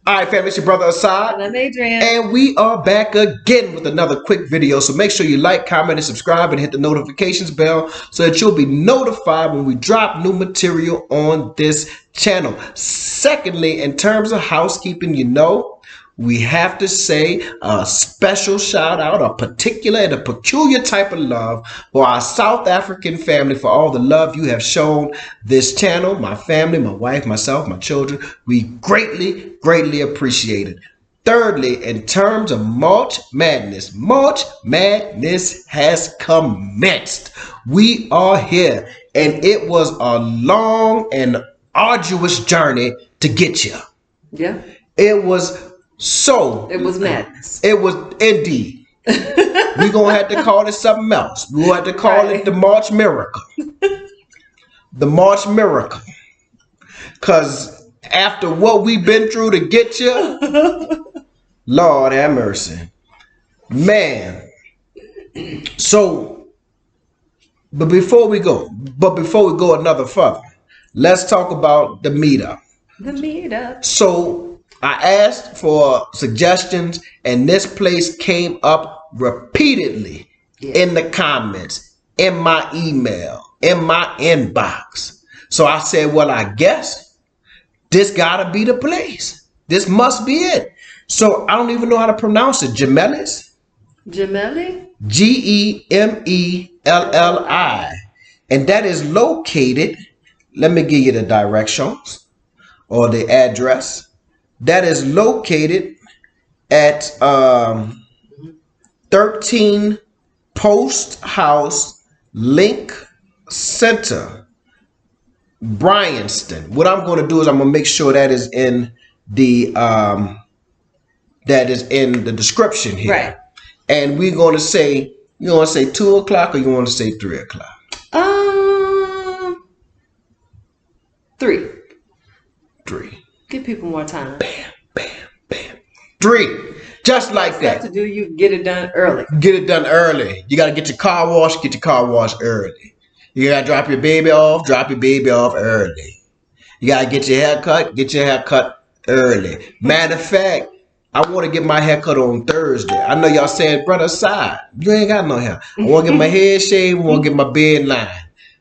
All right, family, it's your brother Asad. And I'm Adrian. And we are back again with another quick video. So make sure you like, comment, and subscribe and hit the notifications bell so that you'll be notified when we drop new material on this channel. Secondly, in terms of housekeeping, we have to say a special shout out, a particular and a peculiar type of love for our South African family, for all the love you have shown this channel, my family, my wife, myself, my children. We greatly appreciate it. Thirdly, in terms of March Madness has commenced. We are here, and it was a long and arduous journey to get you. Yeah. It was madness. It was indeed. We're going to have to call it something else. We're going to have to call it the March Miracle. The March Miracle. Because after what we've been through to get you, Lord have mercy. Man. So, but before we go another further, let's talk about the meetup. The meetup. So, I asked for suggestions, and this place came up repeatedly in the comments, in my email, in my inbox. So I said, well, I guess this gotta be the place. This must be it. So I don't even know how to pronounce it. Gemelli? Gemelli? Gemelli. And that is located, let me give you the directions or the address. That is located at 13 Posthouse Link Center, Bryanston. What I'm going to do is I'm going to make sure that is in the description here. Right. And we're going to say, you want to say 2 o'clock or you want to say 3 o'clock? 3. 3. Give people more time. Bam, bam, bam. 3. Just like that. To do, you get it done early. Get it done early. You got to get your car washed. Get your car washed early. You got to drop your baby off. Drop your baby off early. You got to get your hair cut. Get your hair cut early. Matter of fact, I want to get my hair cut on Thursday. I know y'all saying, brother, side, you ain't got no hair. I want to get my head shaved. I want to get my beard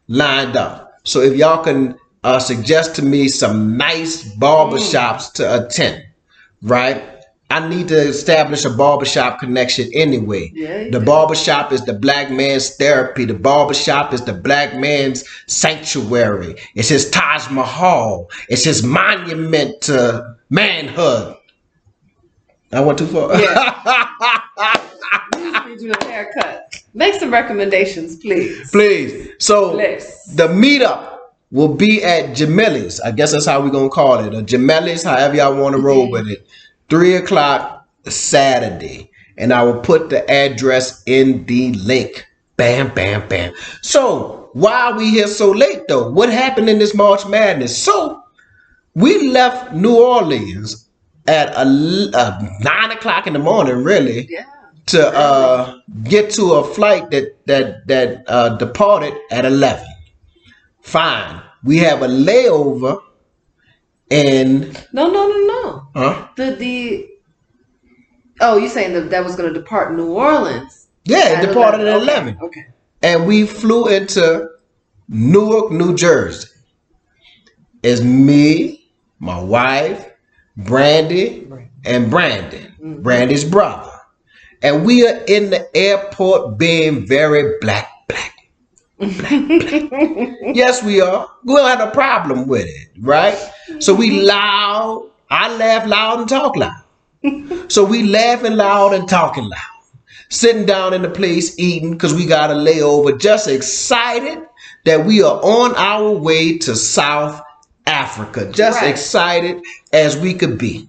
lined up. So if y'all can suggest to me some nice barbershops to attend, right? I need to establish a barbershop connection anyway. Yeah, the barbershop is the black man's therapy. The barbershop is the black man's sanctuary. It's his Taj Mahal. It's his monument to manhood. I went too far. Yeah. You need to do a haircut. Make some recommendations, please. Please. So the meetup will be at Gemelli's. I guess that's how we're going to call it. Or Gemelli's, however y'all want to roll with it. 3 o'clock Saturday. And I will put the address in the link. Bam, bam, bam. So, why are we here so late, though? What happened in this March Madness? So, we left New Orleans at 9 o'clock in the morning, really. Yeah. To get to a flight that departed at 11. Fine. We have a layover and No. Huh? You're saying that was going to depart New Orleans? Yeah, it departed at 11. Okay. And we flew into Newark, New Jersey. It's me, my wife, Brandy, and Brandon, Brandy's brother. And we are in the airport being very black. Yes, we are. We don't have a problem with it, right? So we loud. I laugh loud and talk loud. So we laughing loud and talking loud. Sitting down in the place eating because we got a layover. Just excited that we are on our way to South Africa. Just excited as we could be.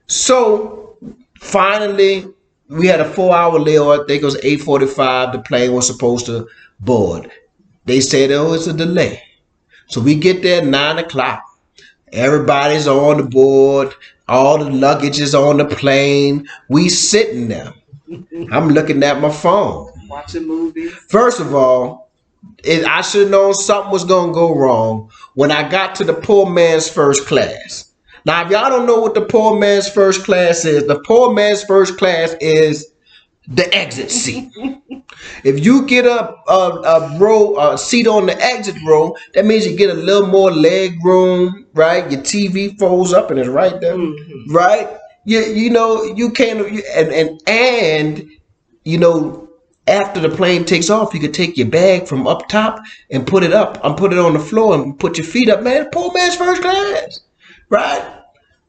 So finally, we had a 4-hour layover. I think it was 8:45. The plane was supposed to board. They said, it's a delay. So we get there at 9 o'clock. Everybody's on the board. All the luggage is on the plane. We sitting there. I'm looking at my phone. Watching movies. First of all, I should have known something was going to go wrong when I got to the poor man's first class. Now, if y'all don't know what the poor man's first class is, the poor man's first class is the exit seat. If you get a seat on the exit row, that means you get a little more leg room, right? Your TV folds up and it's right there, right? You know, you can't, and you know, after the plane takes off, you can take your bag from up top and put it up and put it on the floor and put your feet up. Man, poor man's first class, right?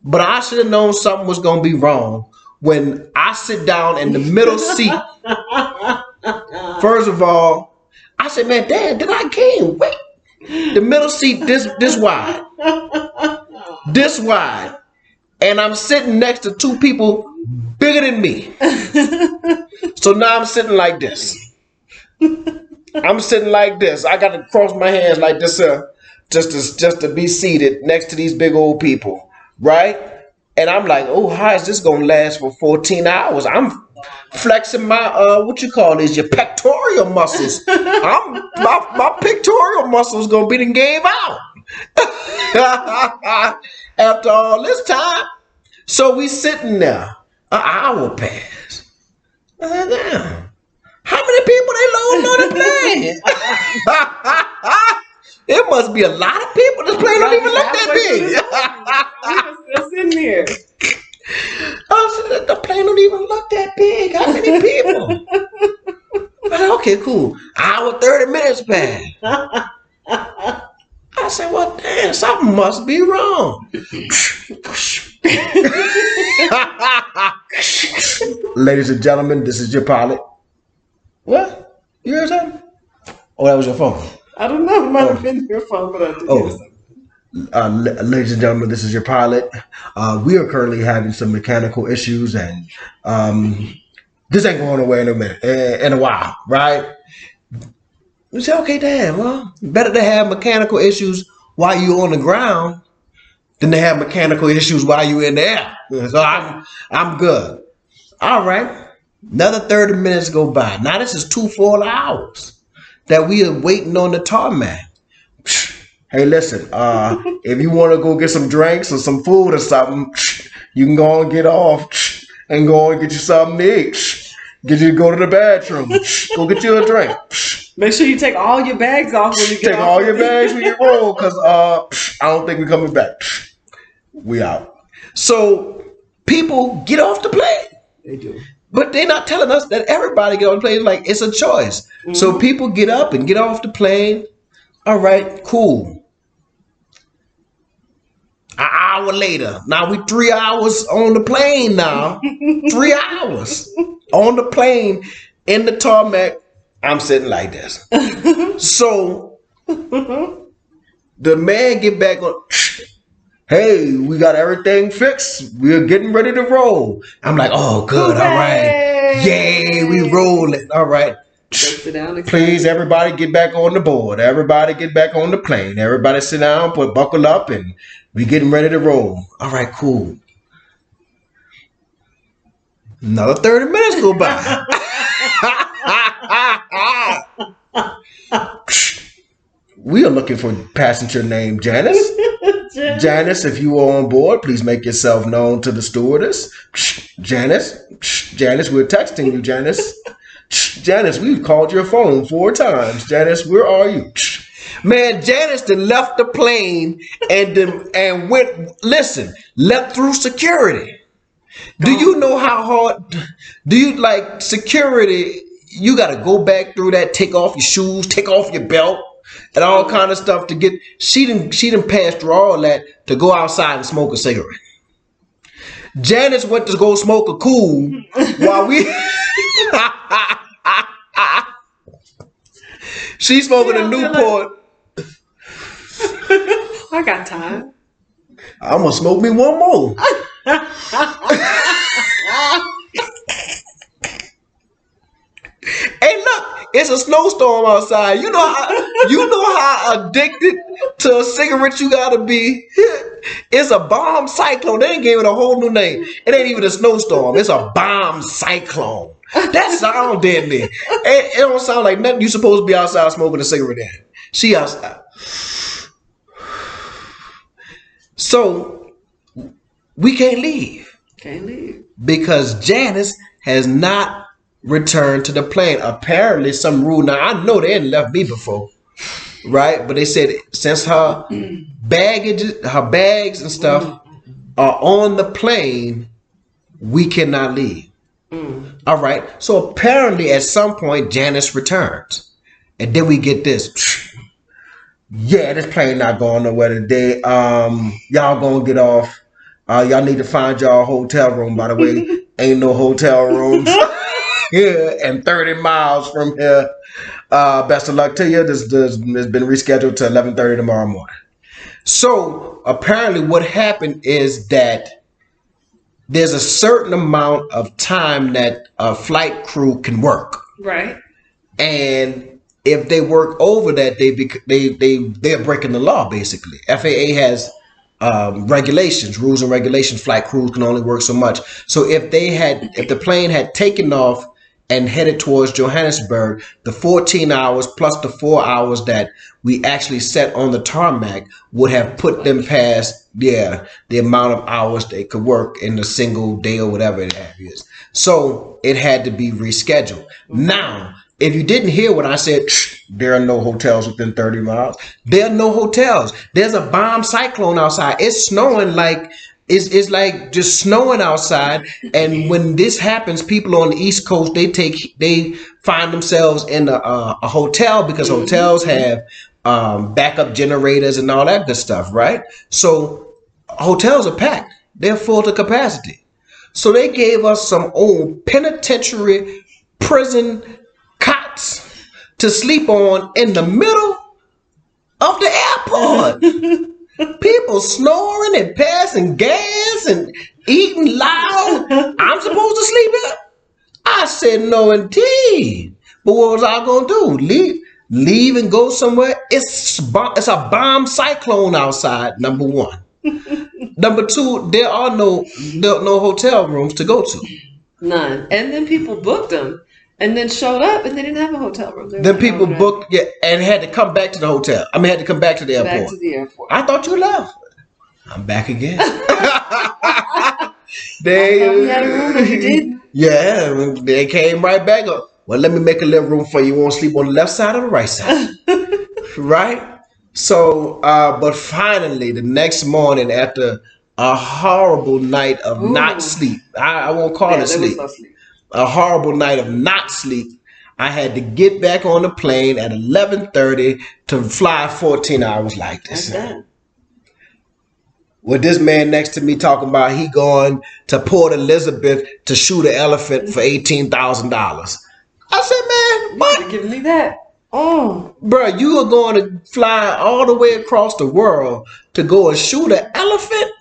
But I should have known something was going to be wrong when I sit down in the middle seat. First of all, I said, man, damn, did I gain weight? The middle seat this wide. This wide. And I'm sitting next to two people bigger than me. So now I'm sitting like this. I'm sitting like this. I got to cross my hands like this, just to be seated next to these big old people, right? And I'm like, oh, how is this gonna last for 14 hours? I'm flexing my your pectoral muscles. My pectoral muscles gonna be the game out. After all this time, so we sitting there. An hour passed. I said, damn, how many people they loading on the plane? It must be a lot of people. This plane don't even look that big. Still sitting here. I said, the plane don't even look that big. How many people? I said, okay, cool. Hour 30 minutes passed. I said, well, damn, something must be wrong. Ladies and gentlemen, this is your pilot. What? You heard something? Oh, that was your phone. I don't know. It might have been your phone, but I did hear something. Ladies and gentlemen, this is your pilot. We are currently having some mechanical issues, and this ain't going away in a while, right? You say, okay, damn, well, better to have mechanical issues while you're on the ground than to have mechanical issues while you're in the air. So I'm good. All right. Another 30 minutes go by. Now this is 2 full hours that we are waiting on the tarmac. Hey, listen, if you want to go get some drinks or some food or something, you can go and get off and go and get you something to eat. Get you to go to the bathroom. Go get you a drink. Make sure you take all your bags off when you get Take off. all your bags when you roll, because I don't think we're coming back. We out. So people get off the plane. They do. But they're not telling us that everybody get on the plane. Like, it's a choice. Mm-hmm. So people get up and get off the plane. All right, cool. An hour later. Now we 3 hours on the plane now. 3 hours on the plane in the tarmac. I'm sitting like this. So the man get back on. Hey, we got everything fixed. We're getting ready to roll. I'm like, oh, good. Hooray. All right. Yay, we rolling. All right. Please, everybody get back on the board. Everybody get back on the plane. Everybody sit down, buckle up, and we getting ready to roll. All right, cool. Another 30 minutes go by. We are looking for passenger named Janice. Janice, if you are on board, please make yourself known to the stewardess. Janice, we're texting you, Janice. Janice, we've called your phone 4 times. Janice, where are you? Man, Janice then left the plane and went, left through security. Do you know how hard, security, you got to go back through that, take off your shoes, take off your belt, and all kind of stuff to get, she done passed through all that to go outside and smoke a cigarette. Janice went to go smoke a cool while we, she smoking a Newport. I got time. I'm going to smoke me one more. Hey, look, it's a snowstorm outside. You know how addicted to a cigarette you gotta be. It's a bomb cyclone. They didn't give it a whole new name. It ain't even a snowstorm. It's a bomb cyclone. That sound deadly. It don't sound like nothing you supposed to be outside smoking a cigarette in. She outside. So we can't leave. Can't leave. Because Janice has not returned to the plane. Apparently, some rule. Now, I know they hadn't left me before, right? But they said since her bags and stuff are on the plane, we cannot leave. All right. So apparently, at some point, Janice returns. And then we get this. Yeah, this plane not going nowhere today. Y'all gonna get off. Y'all need to find y'all a hotel room. By the way, ain't no hotel rooms here, and 30 miles from here. Best of luck to you. This has been rescheduled to 11:30 tomorrow morning. So apparently, what happened is that there's a certain amount of time that a flight crew can work, Right. and if they work over that, they're breaking the law. Basically, FAA has rules and regulations. Flight crews can only work so much. So if the plane had taken off and headed towards Johannesburg, the 14 hours plus the 4 hours that we actually set on the tarmac would have put them past the amount of hours they could work in a single day or whatever it is. So it had to be rescheduled. Now, if you didn't hear what I said, there are no hotels within 30 miles. There are no hotels. There's a bomb cyclone outside. It's snowing like it's like just snowing outside. And when this happens, people on the East Coast they find themselves in a hotel because hotels have backup generators and all that good stuff, right? So hotels are packed. They're full to capacity. So they gave us some old penitentiary prison cots to sleep on in the middle of the airport. People snoring and passing gas and eating loud. I'm supposed to sleep here? I said no indeed. But what was I gonna do? Leave and go somewhere? It's a bomb cyclone outside, number one. Number two, there are no hotel rooms to go to. None. And then people booked them. And then showed up and they didn't have a hotel room. Then people booked, and had to come back to the hotel. I mean, had to come back to the airport. Back to the airport. I thought you left. I'm back again. We had a room and we didn't. Yeah, they came right back. Well, let me make a little room for you. You want to sleep on the left side or the right side? Right? So, but finally, the next morning after a horrible night of not sleep, I won't call it sleep. Was no sleep. A horrible night of not sleep. I had to get back on the plane at 11:30 to fly 14 hours like this. With this man next to me talking about he going to Port Elizabeth to shoot an elephant for $18,000. I said, man, what? You're giving me that. Oh, bro, you are going to fly all the way across the world to go and shoot an elephant?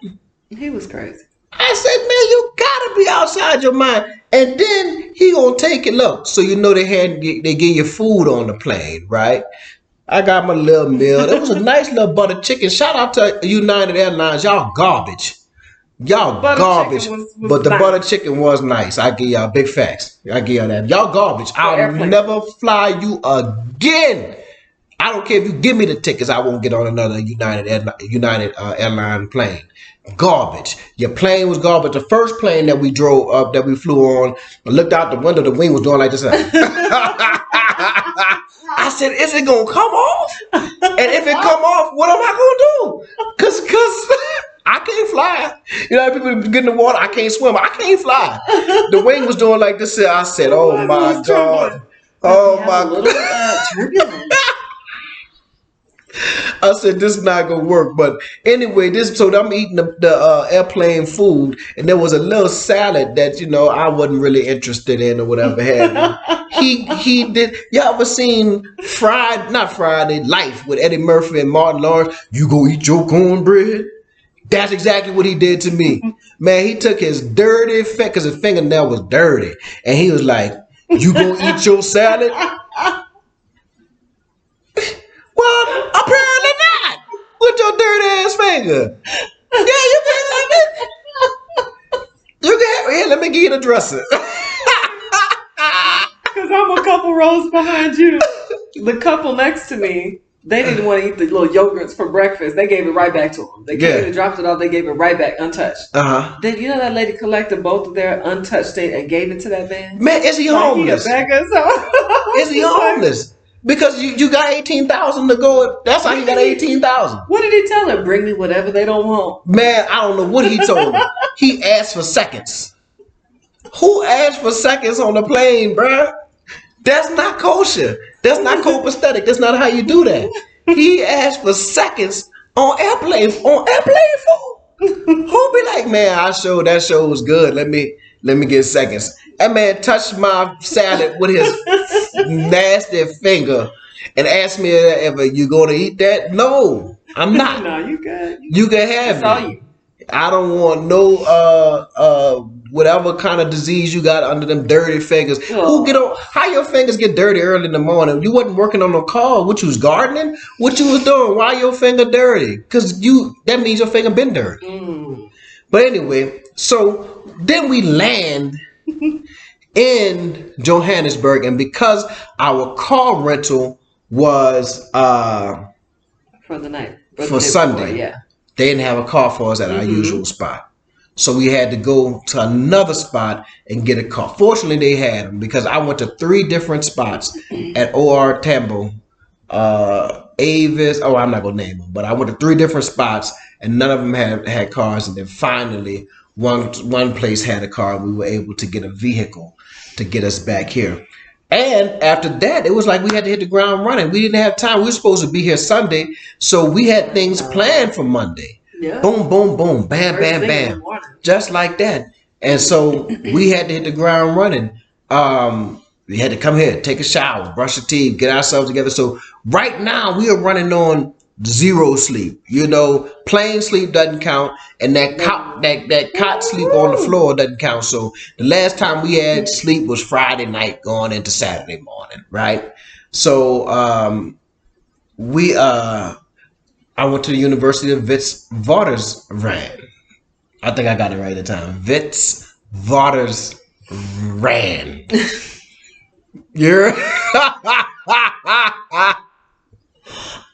He was crazy. I said, man, you gotta be outside your mind. And then he gonna take it. Look, so you know they give you food on the plane, right? I got my little meal. It was a nice little butter chicken. Shout out to United Airlines. Y'all garbage. Y'all garbage. Was but the butter chicken was nice. I give y'all big facts. I give y'all that. Y'all garbage. I'll never fly you again. I don't care if you give me the tickets. I won't get on another United Airline plane. Garbage. Your plane was garbage. The first plane that we drove up, that we flew on, I looked out the window, the wing was doing like this. I said, is it gonna come off? And if it come off, what am I gonna do? Cause I can't fly. You know, people get in the water, I can't swim, I can't fly. The wing was doing like this. I said, oh my God. Oh my God. I said, this is not gonna work. But anyway, so I'm eating the airplane food, and there was a little salad that, you know, I wasn't really interested in or whatever. He did. Y'all ever seen Not Friday, Life with Eddie Murphy and Martin Lawrence? You go eat your cornbread? That's exactly what he did to me. Man, he took his dirty because his fingernail was dirty, and he was like, you go eat your salad? Well, apparently not. With your dirty ass finger. Yeah, you can have it. You can have it. Here, let me give you the dresser. Because I'm a couple rows behind you. The couple next to me, They didn't want to eat the little yogurts for breakfast. They gave it right back to them. They came and dropped it off. They gave it right back untouched. Then you know that lady collected both of their untouched things and gave it to that man? Man, is he homeless? Is he homeless? Because you got 18,000 to go. That's how he got 18,000. What did he tell her? Bring me whatever they don't want. Man, I don't know what he told him. He asked for seconds. Who asked for seconds on the plane, bruh? That's not kosher. That's not copacetic. That's not how you do that. He asked for seconds on airplane food. Who be like, man, that show was good. Let me get seconds. That man touched my salad with his nasty finger and asked me if you gonna eat that. No, I'm not. No, you good. You can have That's it. all you. I don't want no whatever kind of disease you got under them dirty fingers. Oh. How your fingers get dirty early in the morning? You wasn't working on no car. What you was gardening? What you was doing? Why your finger dirty? Because that means your finger been dirty. But anyway, so then we land in Johannesburg, and because our car rental was for the night. For Sunday. Yeah. They didn't have a car for us at our usual spot. So we had to go to another spot and get a car. Fortunately, they had them because I went to 3 different spots at OR Tambo, Avis. Oh, I'm not going to name them, but I went to 3 different spots and none of them had cars. And then finally, one place had a car. We were able to get a vehicle to get us back here. And after that, it was like we had to hit the ground running. We didn't have time. We were supposed to be here Sunday, so we had things planned for Monday. Yeah. Boom, boom, boom, bam, bam, bam, just like that. And so we had to hit the ground running. We had to come here, take a shower, brush your teeth, get ourselves together. So right now we are running on 0 sleep. You know, plain sleep doesn't count, and that cot sleep on the floor doesn't count. So the last time we had sleep was Friday night going into Saturday morning, right? So I went to the University of Witwatersrand. I think I got it right at the time. Witwatersrand. You're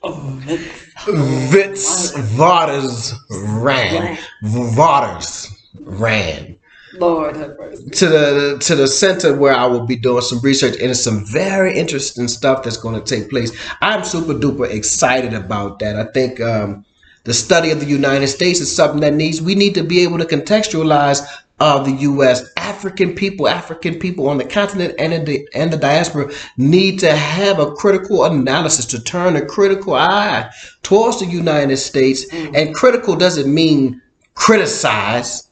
Witwatersrand. Lord have mercy. To the center where I will be doing some research, and it's some very interesting stuff that's going to take place. I'm super duper excited about that. I think the study of the United States is something that we need to be able to contextualize the U.S. African people on the continent and the diaspora need to have a critical analysis, to turn a critical eye towards the United States. And critical doesn't mean criticize,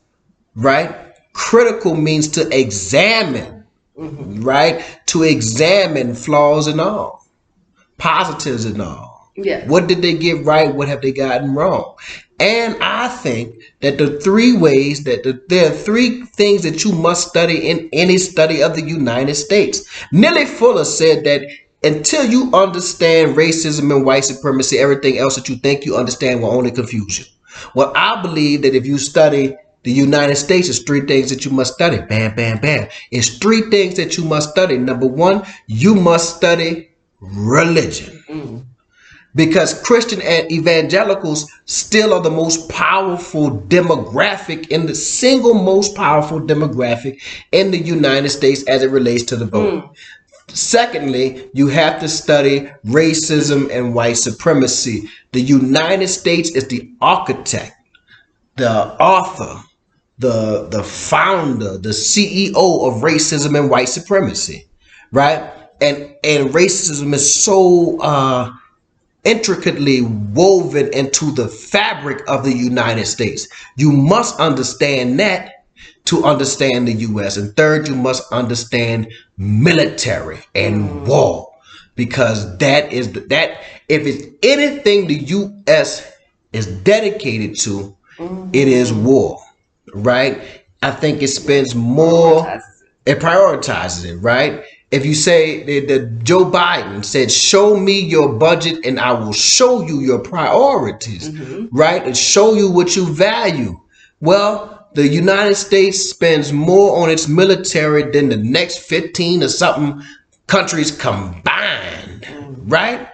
right? Critical means to examine, right? To examine flaws and all, positives and all. Yeah. What did they get right? What have they gotten wrong? And I think that there are 3 things that you must study in any study of the United States. Nellie Fuller said that until you understand racism and white supremacy, everything else that you think you understand will only confuse you. Well, I believe that if you study the United States, it's 3 things that you must study. Bam, bam, bam. It's 3 things that you must study. Number 1, you must study religion. Because Christian and evangelicals still are the most powerful demographic, in the single most powerful demographic in the United States as it relates to the vote. Secondly, you have to study racism and white supremacy. The United States is the architect, the author, the founder, the CEO of racism and white supremacy, right? And racism is so intricately woven into the fabric of the United States. You must understand that to understand the U.S. And third, you must understand military and war, because that is if it's anything the U.S. is dedicated to, it is war, right? I think it spends more, it prioritizes it, right? If you say that Joe Biden said, show me your budget and I will show you your priorities, right? And show you what you value. Well, the United States spends more on its military than the next 15 or something countries combined, right?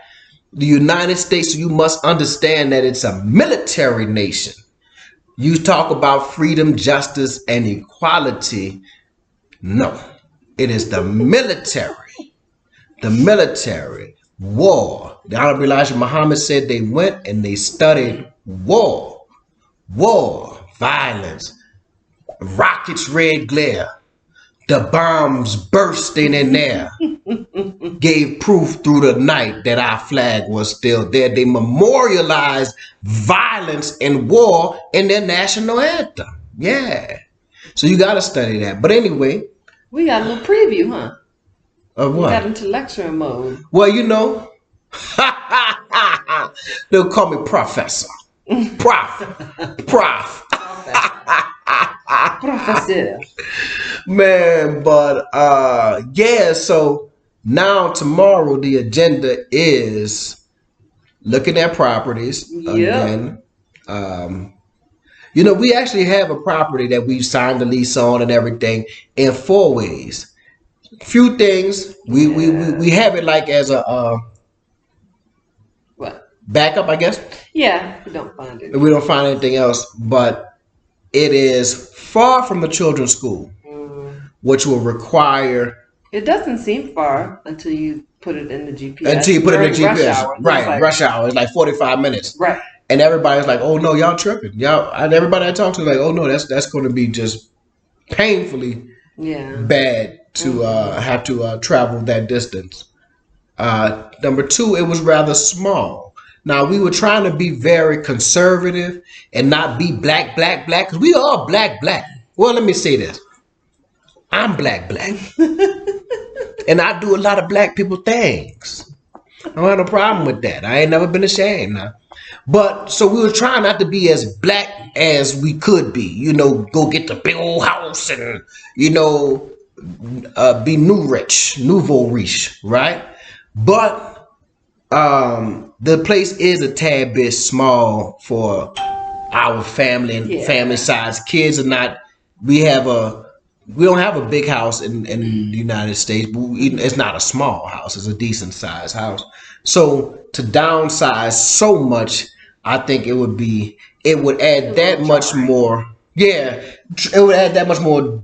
the United States, you must understand that it's a military nation. You talk about freedom, justice, and equality. No, it is the military. The military. War. The Honorable Elijah Muhammad said they went and they studied war. War. Violence. Rockets, red glare. The bombs bursting in there gave proof through the night that our flag was still there. They memorialized violence and war in their national anthem. Yeah. So you got to study that. But anyway. We got a little preview, huh? Of what? We got into lecture mode. Well, you know, they'll call me Professor. Prof. Professor. Man, but yeah, so now tomorrow the agenda is looking at properties again. You know, we actually have a property that we've signed the lease on and everything in 4 ways. Few things we have it like as a what? Backup, I guess. Yeah, we don't find it. We don't find anything else, but it is far from the children's school, which will require. It doesn't seem far until you put it in the GPS. Until you put it in the GPS, rush hour. right? Like, rush hour. It's like 45 minutes, right? And everybody's like, "Oh no, y'all tripping, y'all." And everybody I talk to is like, "Oh no, that's going to be just painfully bad to have to travel that distance." Number 2, it was rather small. Now, we were trying to be very conservative and not be black, because we are black. Well, let me say this. I'm black. And I do a lot of black people things. I don't have no problem with that. I ain't never been ashamed now. But, so we were trying not to be as black as we could be. You know, go get the big old house and, you know, be nouveau riche, right? But the place is a tad bit small for our family and family size. Kids are not. We don't have a big house in the United States, but it's not a small house. It's a decent sized house. So to downsize so much, I think it would add that much more. Yeah, it would add that much more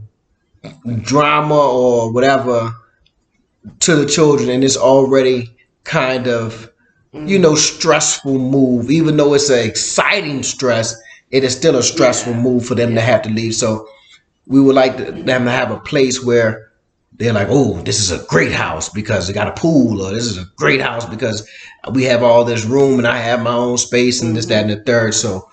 drama or whatever to the children, and it's already kind of, you know, stressful move. Even though it's an exciting stress, it is still a stressful move for them to have to leave. So we would like them to have a place where they're like, oh, this is a great house because they got a pool, or this is a great house because we have all this room and I have my own space and this, that, and the third. So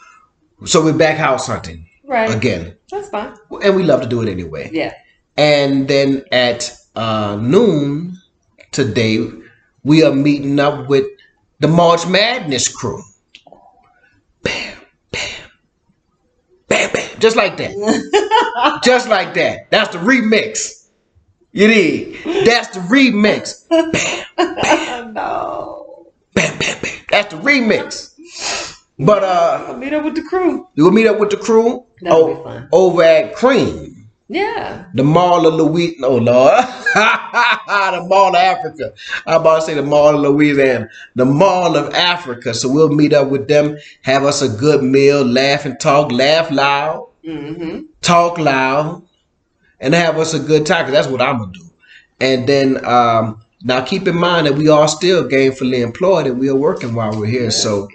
we're back house hunting again. That's fine. And we love to do it anyway. Yeah. And then at noon today, we are meeting up with the March Madness crew. Bam, bam, bam, bam. Just like that. Just like that. That's the remix. You dig? That's the remix. Bam, bam. No. Bam, bam, bam. That's the remix. But we'll meet up with the crew. You will meet up with the crew. That'll be fun. Over at Cream. Yeah. The Mall of Louisiana. Oh, Lord. The Mall of Africa. I'm about to say the Mall of Louisiana. The Mall of Africa. So we'll meet up with them, have us a good meal, laugh and talk, laugh loud, talk loud, and have us a good time, because that's what I'm going to do. And then now keep in mind that we are still gainfully employed and we are working while we're here. Yes, so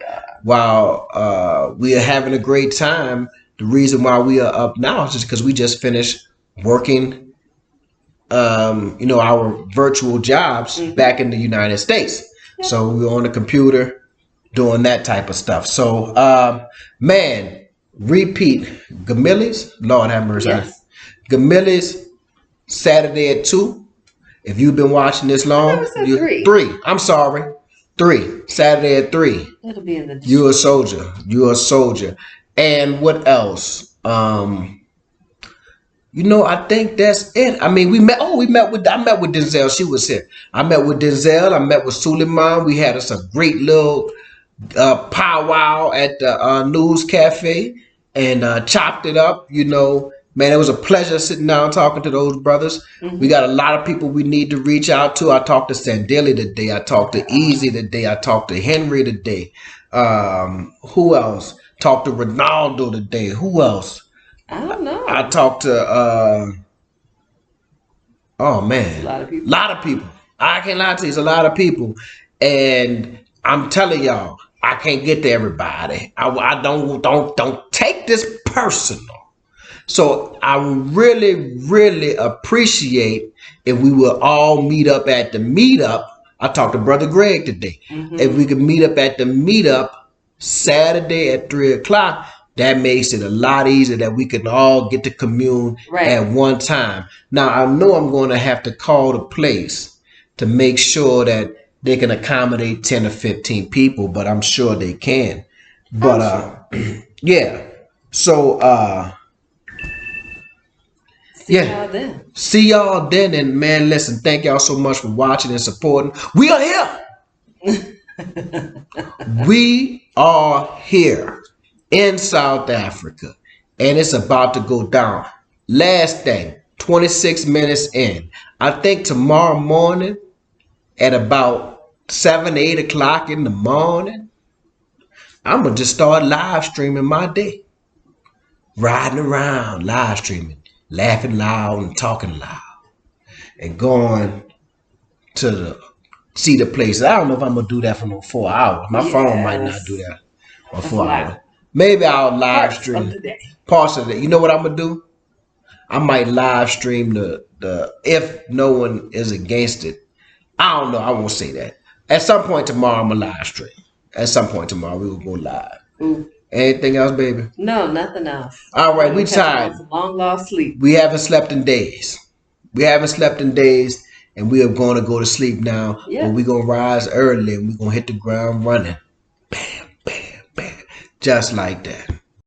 while we are having a great time, the reason why we are up now is just because we just finished working, you know, our virtual jobs back in the United States. Yeah. So we're on the computer doing that type of stuff. So, man, repeat Gemelli's, Lord have mercy. Yes. Gemelli's Saturday at 2. If you've been watching this long, 3. I'm sorry. 3. Saturday at 3. It'll be in the You're a soldier. You're a soldier. And what else? You know, I think that's it. I mean, I met with Denzel. She was here. I met with Denzel. I met with Suleiman. We had us a great little powwow at the News Cafe and chopped it up, you know, Man, it was a pleasure sitting down talking to those brothers. Mm-hmm. We got a lot of people we need to reach out to. I talked to Sandilli today. I talked to Easy today. I talked to Henry today. Who else? Talked to Ronaldo today. Who else? I don't know. I talked to oh man, a lot of people. Lot of people. I can't lie to you, it's a lot of people, and I'm telling y'all, I can't get to everybody. I don't take this personal. So I would really, really appreciate if we would all meet up at the meetup. I talked to Brother Greg today. Mm-hmm. If we could meet up at the meetup Saturday at 3:00, that makes it a lot easier that we can all get to commune at one time. Now, I know I'm going to have to call the place to make sure that they can accommodate 10 or 15 people, but I'm sure they can. But, yeah. So, See y'all then. See y'all then. And man, listen, thank y'all so much for watching and supporting. We are here. We are here in South Africa. And it's about to go down. Last thing, 26 minutes in. I think tomorrow morning at about 7, 8 o'clock in the morning, I'm going to just start live streaming my day. Riding around, live streaming. Laughing loud and talking loud, and going to see the place. I don't know if I'm gonna do that for no 4 hours. My phone might not do that for 4 hours. Maybe I'll live stream parts of the day. You know what I'm gonna do? I might live stream the if no one is against it. I don't know. I won't say that. At some point tomorrow, I'm gonna live stream. At some point tomorrow, we will go live. Mm. Anything else, baby? No, nothing else. All right, we tired. Long lost sleep. We haven't slept in days. And we are going to go to sleep now. Yeah. But we're going to rise early and we're going to hit the ground running. Bam, bam, bam. Just like that.